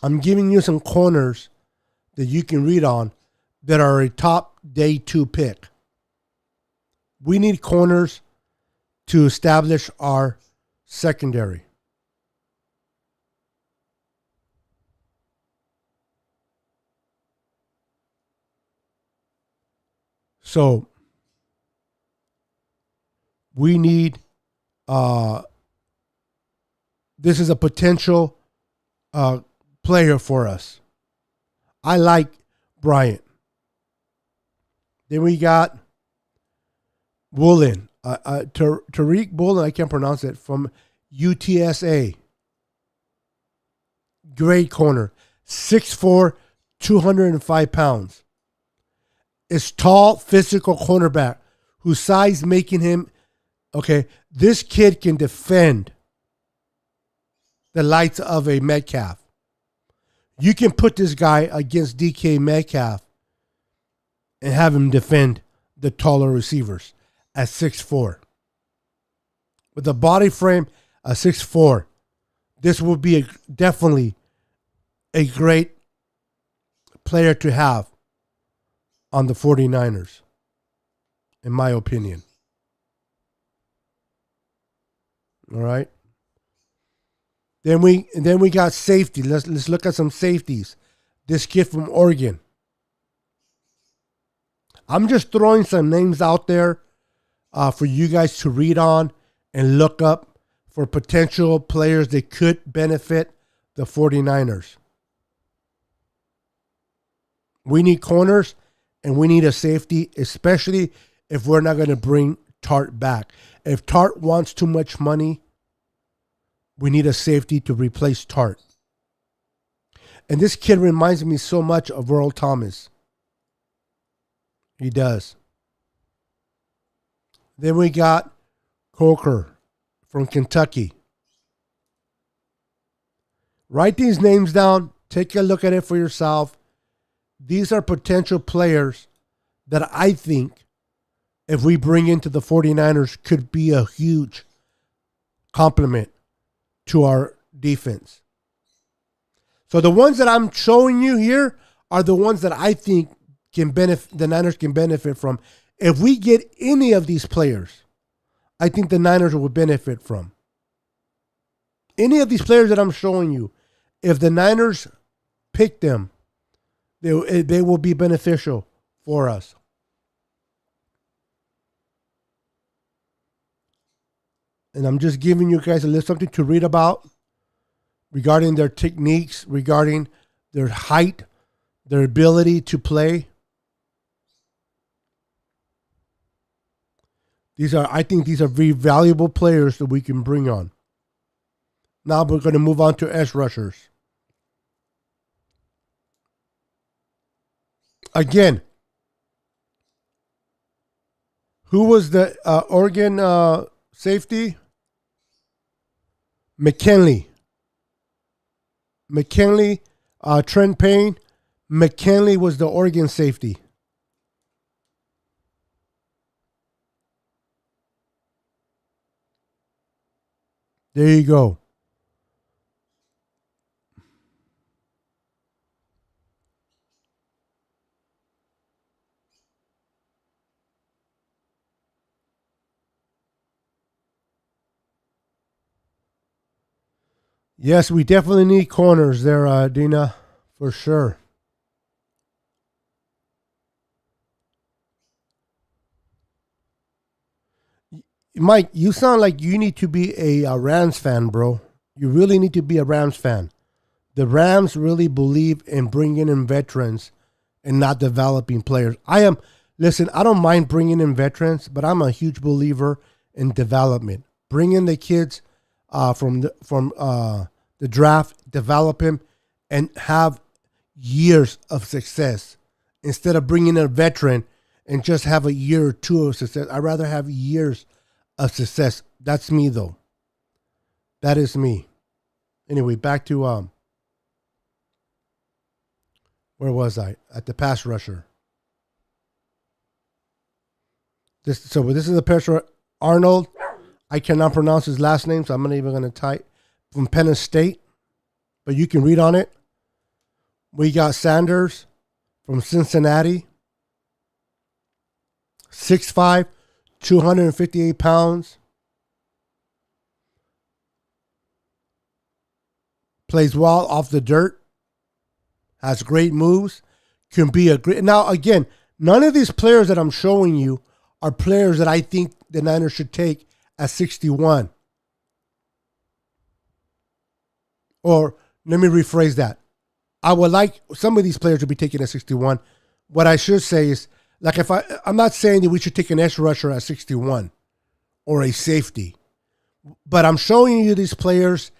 I'm giving you some corners that you can read on that are a top day 2 pick. We need corners to establish our secondary. So we need this is a potential player for us. I like Bryant. Then we got Woolen, Tariq Woolen, I can't pronounce it, from UTSA. Great corner. 6'4", 205 pounds. Is tall, physical cornerback whose size making him, okay, this kid can defend the likes of a Metcalf. You can put this guy against DK Metcalf and have him defend the taller receivers at 6'4". With a body frame at 6'4", this would be definitely a great player to have on the 49ers, in my opinion. All right. Then we got safety. Let's look at some safeties. This kid from Oregon. I'm just throwing some names out there for you guys to read on and look up for potential players that could benefit the 49ers. We need corners and we need a safety, especially if we're not going to bring Tart back. If Tart wants too much money, we need a safety to replace Tart. And this kid reminds me so much of Earl Thomas. He does. Then we got Coker from Kentucky. Write these names down. Take a look at it for yourself. These are potential players that I think, if we bring into the 49ers, could be a huge complement to our defense. So the ones that I'm showing you here are the ones that I think can benefit, the Niners can benefit from. If we get any of these players, I think the Niners will benefit from. Any of these players that I'm showing you, if the Niners pick them, they will be beneficial for us. And I'm just giving you guys a little something to read about regarding their techniques, regarding their height, their ability to play. I think these are very valuable players that we can bring on. Now we're going to move on to edge rushers. Again, who was the Oregon safety? McKinley, Trent Payne. McKinley was the Oregon safety. There you go. Yes, we definitely need corners there, Dina, for sure. Mike, you sound like you need to be a Rams fan, bro. You really need to be a Rams fan. The Rams really believe in bringing in veterans and not developing players. Listen, I don't mind bringing in veterans, but I'm a huge believer in development. Bring in the kids from the draft, develop him, and have years of success instead of bringing in a veteran and just have a year or two of success. I'd rather have years of success. That's me, though. That is me. Anyway, back to where was I? At the pass rusher. This is the pass rusher, Arnold. I cannot pronounce his last name, so I'm not even going to type. From Penn State, but you can read on it. We got Sanders from Cincinnati. 6'5", 258 pounds. Plays well off the dirt. Has great moves. Can be a great... Now, again, none of these players that I'm showing you are players that I think the Niners should take at 61. Or let me rephrase that. I would like some of these players to be taken at 61. What I should say is, like, I'm not saying that we should take an edge rusher at 61 or a safety, but I'm showing you these players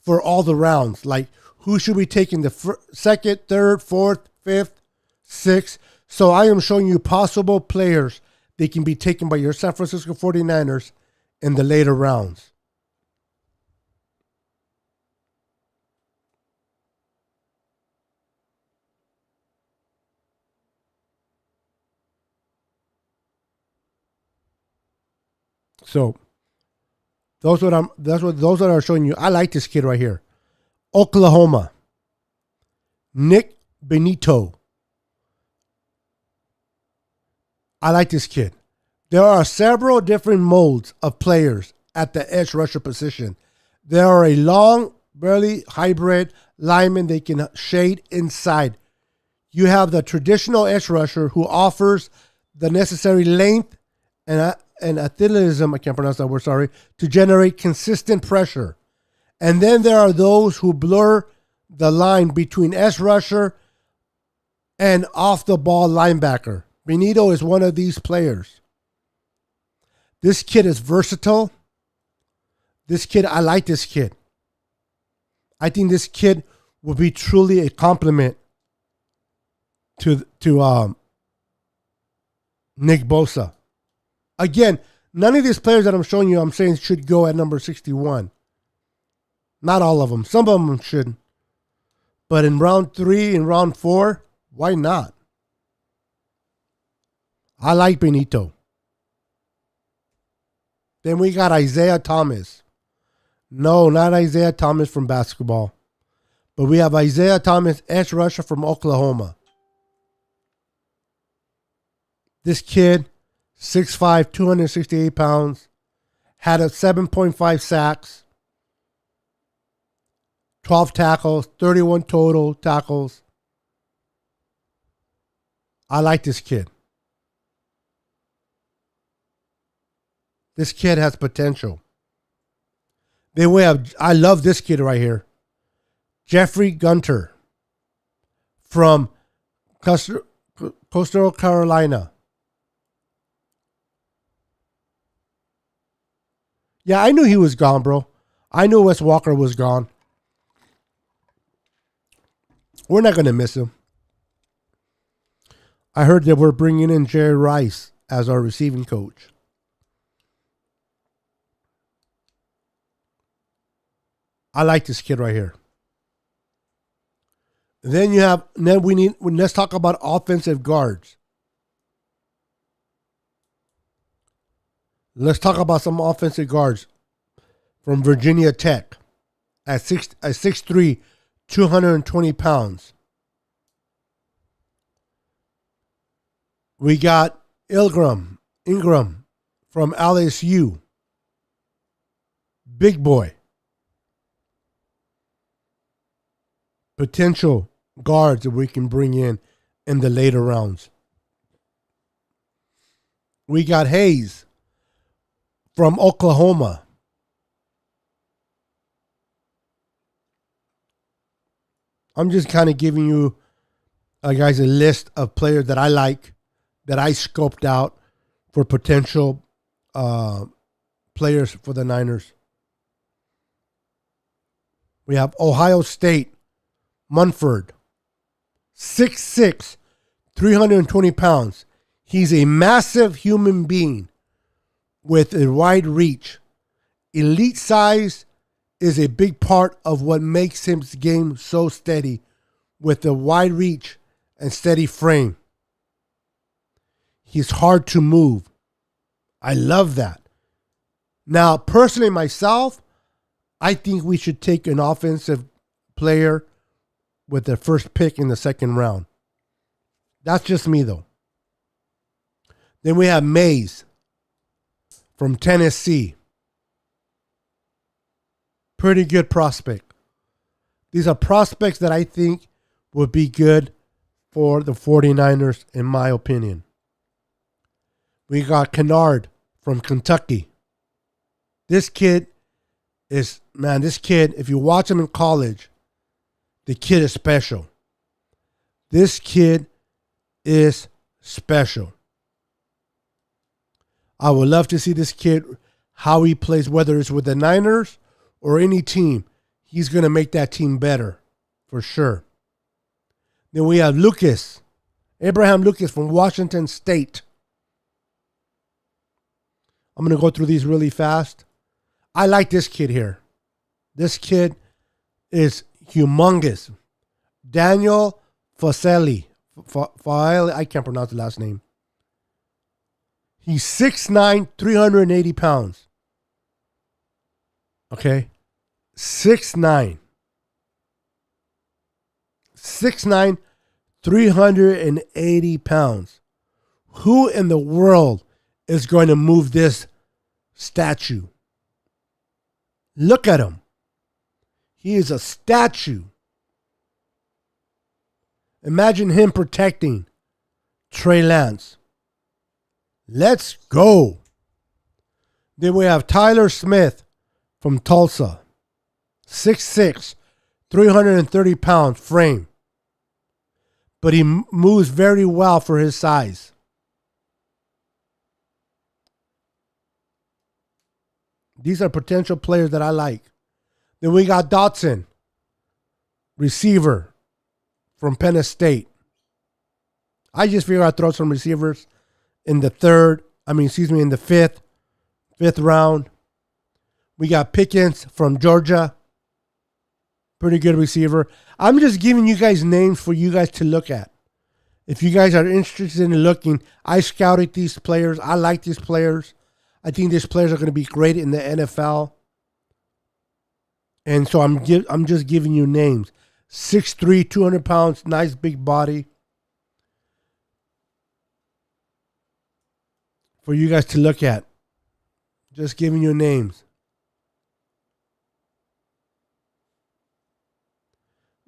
for all the rounds. Like, who should we take in the second, third, fourth, fifth, sixth? So I am showing you possible players that can be taken by your San Francisco 49ers in the later rounds. So those that are showing you. I like this kid right here. Oklahoma. Nick Benito. I like this kid. There are several different molds of players at the edge rusher position. There are a long, burly hybrid lineman they can shade inside. You have the traditional edge rusher who offers the necessary length and athleticism, I can't pronounce that word, sorry, to generate consistent pressure. And then there are those who blur the line between edge rusher and off-the-ball linebacker. Benito is one of these players. This kid is versatile. I like this kid. I think this kid will be truly a compliment to Nick Bosa. Again, None of these players that I'm showing you, I'm saying should go at number 61. Not all of them. Some of them should. But in round 3 and round 4, why not? I like Benito. Then we got Isaiah Thomas. No, not Isaiah Thomas from basketball. But we have Isaiah Thomas, edge rusher from Oklahoma. This kid, 6'5", 268 pounds, had a 7.5 sacks, 12 tackles, 31 total tackles. I like this kid. This kid has potential. Then we have, I love this kid right here. Jeffrey Gunter from Coastal Carolina. Yeah, I knew he was gone, bro. I knew Wes Walker was gone. We're not going to miss him. I heard that we're bringing in Jerry Rice as our receiving coach. I like this kid right here. Let's talk about offensive guards. Let's talk about some offensive guards from Virginia Tech at 6'3", 220 pounds. We got Ingram from LSU. Big boy. Potential guards that we can bring in the later rounds. We got Hayes from Oklahoma. I'm just kind of giving you guys a list of players that I like, that I scoped out for potential players for the Niners. We have Ohio State, Munford, 6'6", 320 pounds. He's a massive human being with a wide reach. Elite size is a big part of what makes his game so steady, with a wide reach and steady frame. He's hard to move. I love that. Now, personally, myself, I think we should take an offensive player with the first pick in the second round. That's just me, though. Then we have Mays from Tennessee. Pretty good prospect. These are prospects that I think would be good for the 49ers, in my opinion. We got Kennard from Kentucky. This kid, if you watch him in college, the kid is special. This kid is special. I would love to see this kid, how he plays, whether it's with the Niners or any team. He's going to make that team better, for sure. Then we have Abraham Lucas from Washington State. I'm going to go through these really fast. I like this kid here. This kid is humongous. Daniel Faselli. I can't pronounce the last name. He's 6'9", 380 pounds. Okay? 6'9". 6'9", 380 pounds. Who in the world is going to move this statue? Look at him. He is a statue. Imagine him protecting Trey Lance. Let's go. Then we have Tyler Smith from Tulsa. 6'6", 330 pounds frame. But he moves very well for his size. These are potential players that I like. Then we got Dotson, receiver from Penn State. I just figured I'd throw some receivers in the fifth fifth round. We got Pickens from Georgia. Pretty good receiver. I'm just giving you guys names for you guys to look at. If you guys are interested in looking, I scouted these players. I like these players. I think these players are going to be great in the NFL. And so I'm just giving you names. 6'3", 200 pounds, nice big body. For you guys to look at. Just giving you names.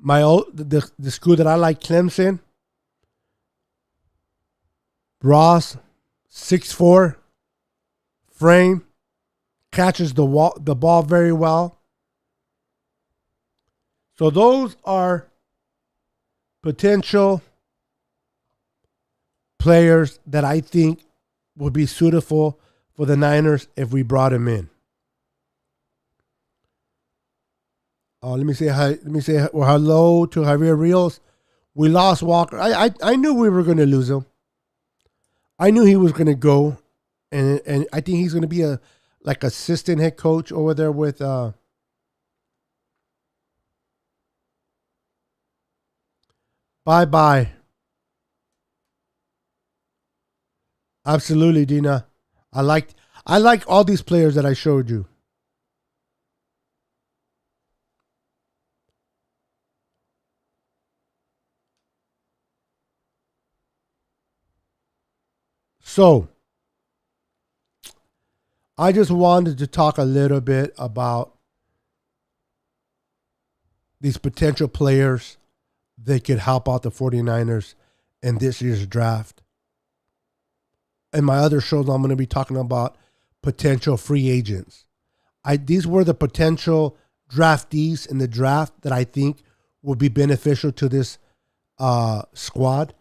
The school that I like, Clemson. Ross, 6'4", frame, catches the ball very well. So those are potential players that I think would be suitable for the Niners if we brought him in. Let me say hi. Let me say hello to Javier Rios. We lost Walker. I knew we were going to lose him. I knew he was going to go, and I think he's going to be a assistant head coach over there with bye. Absolutely, Dina. I like all these players that I showed you. So, I just wanted to talk a little bit about these potential players that could help out the 49ers in this year's draft. In my other shows, I'm going to be talking about potential free agents. These were the potential draftees in the draft that I think would be beneficial to this squad.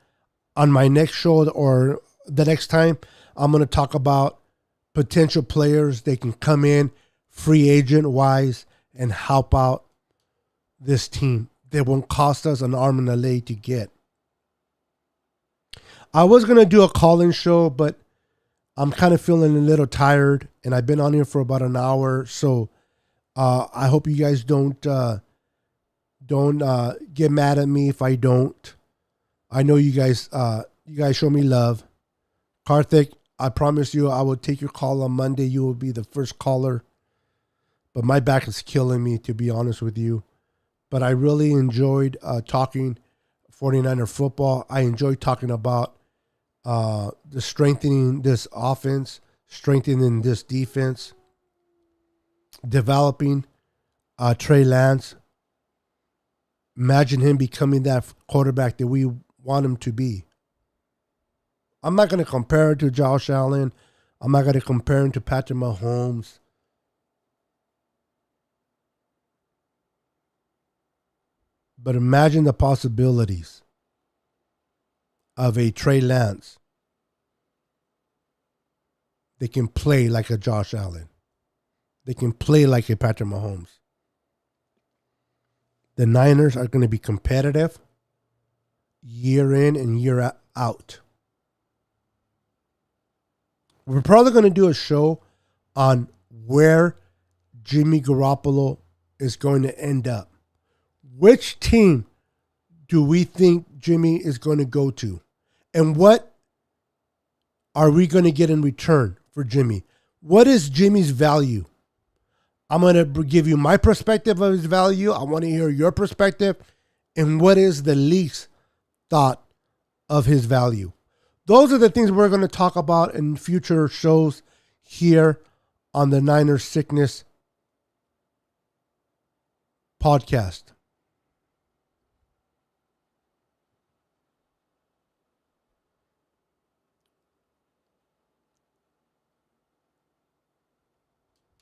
On my next show or the next time, I'm going to talk about potential players that can come in free agent wise and help out this team. They won't cost us an arm and a leg to get. I was going to do a call-in show, but I'm kind of feeling a little tired, and I've been on here for about an hour, so I hope you guys don't get mad at me if I don't. I know you guys show me love. Karthik, I promise you I will take your call on Monday. You will be the first caller. But my back is killing me, to be honest with you. But I really enjoyed talking 49er football. I enjoyed talking about the strengthening this offense, strengthening this defense, developing Trey Lance. Imagine him becoming that quarterback that we want him to be. I'm not going to compare it to Josh Allen. I'm not going to compare him to Patrick Mahomes. But imagine the possibilities of a Trey Lance. They can play like a Josh Allen. They can play like a Patrick Mahomes. The Niners are going to be competitive year in and year out. We're probably going to do a show on where Jimmy Garoppolo is going to end up. Which team do we think Jimmy is going to go to? And what are we going to get in return for Jimmy? What is Jimmy's value? I'm going to give you my perspective of his value. I want to hear your perspective. And what is the least thought of his value? Those are the things we're going to talk about in future shows here on the Niners Sickness podcast.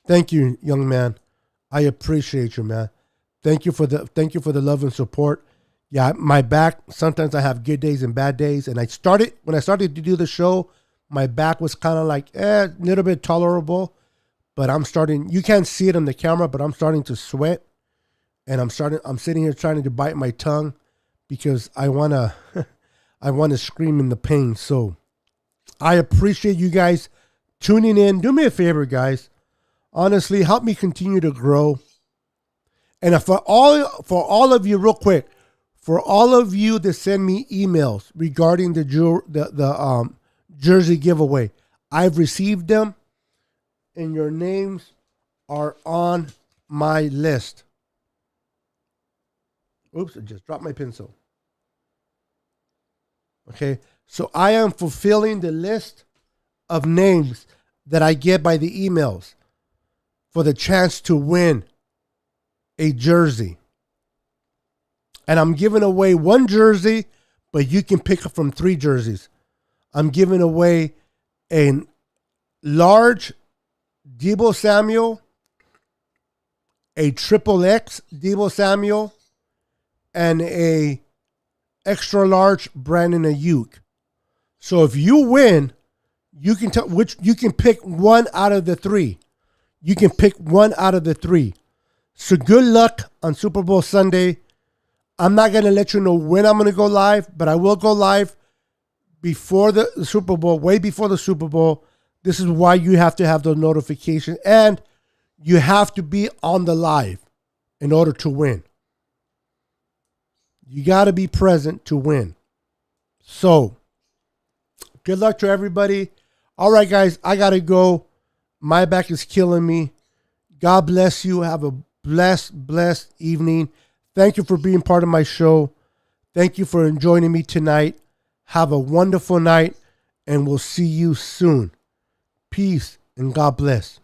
Thank you, young man. I appreciate you, man. Thank you for the love and support. Yeah, my back, sometimes I have good days and bad days. And when I started to do the show, my back was kind of like, a little bit tolerable. But you can't see it on the camera, but I'm starting to sweat. And I'm sitting here trying to bite my tongue because I want to scream in the pain. So I appreciate you guys tuning in. Do me a favor, guys. Honestly, help me continue to grow. And for all of you, real quick, for all of you that send me emails regarding the jersey giveaway, I've received them, and your names are on my list. Oops, I just dropped my pencil. Okay, so I am fulfilling the list of names that I get by the emails for the chance to win a jersey. And I'm giving away one jersey, but you can pick up from 3 jerseys. I'm giving away a large Deebo Samuel, a triple X Deebo Samuel, and a extra large Brandon Ayuk. So if you win, you can you can pick one out of the 3. You can pick one out of the 3. So good luck on Super Bowl Sunday. I'm not going to let you know when I'm going to go live, but I will go live before the Super Bowl, way before the Super Bowl. This is why you have to have the notification, and you have to be on the live in order to win. You got to be present to win. So, good luck to everybody. All right, guys, I got to go. My back is killing me. God bless you. Have a blessed evening. Thank you for being part of my show. Thank you for joining me tonight. Have a wonderful night, and we'll see you soon. Peace and God bless.